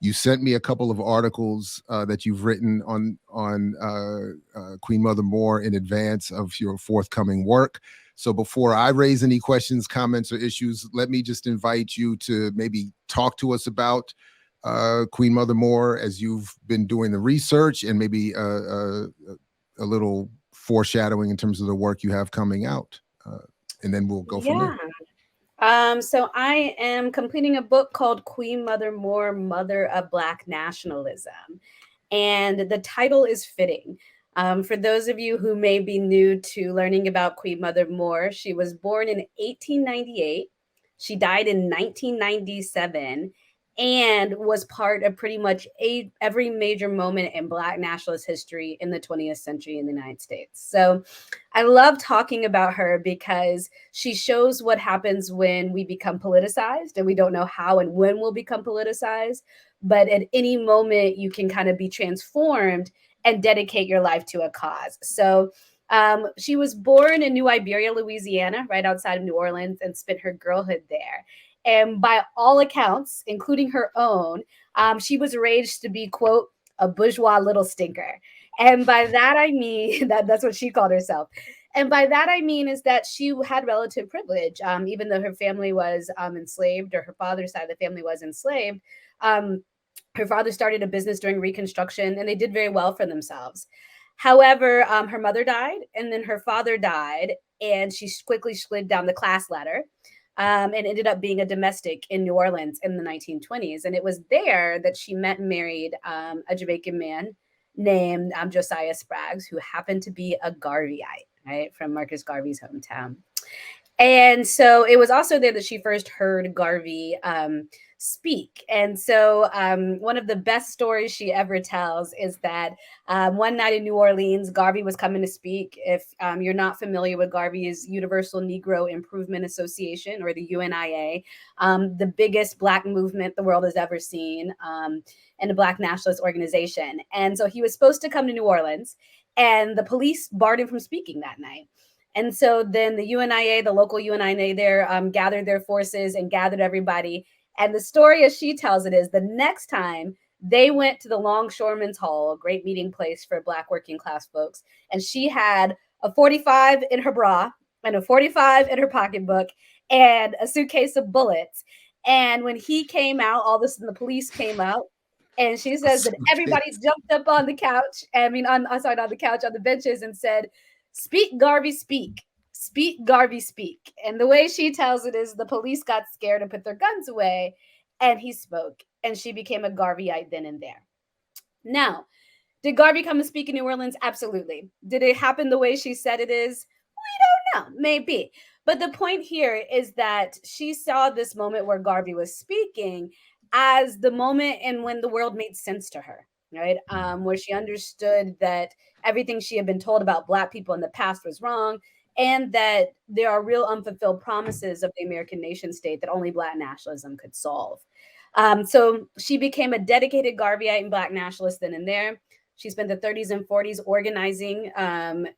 You sent me a couple of articles that you've written on Queen Mother Moore in advance of your forthcoming work. So before I raise any questions, comments, or issues, let me just invite you to maybe talk to us about Queen Mother Moore as you've been doing the research, and maybe a little foreshadowing in terms of the work you have coming out. And then we'll go from there. So I am completing a book called Queen Mother Moore, Mother of Black Nationalism. And the title is fitting. For those of you who may be new to learning about Queen Mother Moore, she was born in 1898. She died in 1997 and was part of pretty much every major moment in Black nationalist history in the 20th century in the United States. So I love talking about her because she shows what happens when we become politicized, and we don't know how and when we'll become politicized. But at any moment, you can kind of be transformed and dedicate your life to a cause. So she was born in New Iberia, Louisiana, right outside of New Orleans, and spent her girlhood there. And by all accounts, including her own, she was raised to be, quote, a bourgeois little stinker. And by that, I mean that's what she called herself. And by that, I mean is that she had relative privilege, even though her family was enslaved, or her father's side of the family was enslaved. Um, Her father started a business during Reconstruction, and they did very well for themselves. However, her mother died, and then her father died, and she quickly slid down the class ladder, and ended up being a domestic in New Orleans in the 1920s. And it was there that she met and married a Jamaican man named Josiah Spraggs, who happened to be a Garveyite, right, from Marcus Garvey's hometown. And so it was also there that she first heard Garvey speak. And so one of the best stories she ever tells is that one night in New Orleans, Garvey was coming to speak. If you're not familiar with Garvey's Universal Negro Improvement Association, or the UNIA, the biggest Black movement the world has ever seen, and a Black nationalist organization. And so he was supposed to come to New Orleans, and the police barred him from speaking that night. And so then the UNIA, the local UNIA there, gathered their forces and gathered everybody. And the story, as she tells it, is the next time they went to the Longshoremen's Hall, a great meeting place for Black working class folks, and she had a 45 in her bra and a 45 in her pocketbook and a suitcase of bullets. And when he came out, all this, and the police came out, and she says that everybody jumped up on the couch. Sorry, not the couch, on the benches, and said, "Speak, Garvey, speak. Speak, Garvey, speak." And the way she tells it is the police got scared and put their guns away, and he spoke. And she became a Garveyite then and there. Now, did Garvey come and speak in New Orleans? Absolutely. Did it happen the way she said it is? We don't know. Maybe. But the point here is that she saw this moment where Garvey was speaking as the moment and when the world made sense to her, right? Where she understood that everything she had been told about Black people in the past was wrong, and that there are real unfulfilled promises of the American nation state that only Black nationalism could solve. So she became a dedicated Garveyite and Black nationalist then and there. She spent the 30s and 40s organizing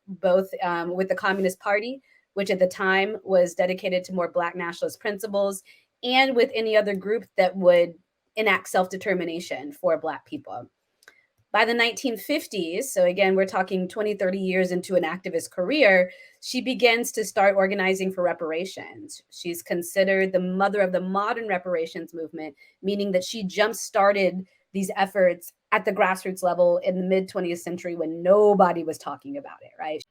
both with the Communist Party, which at the time was dedicated to more Black nationalist principles, and with any other group that would enact self-determination for Black people. By the 1950s, so again, we're talking 20, 30 years into an activist career, she begins to start organizing for reparations. She's considered the mother of the modern reparations movement, meaning that she jump-started these efforts at the grassroots level in the mid 20th century when nobody was talking about it, right?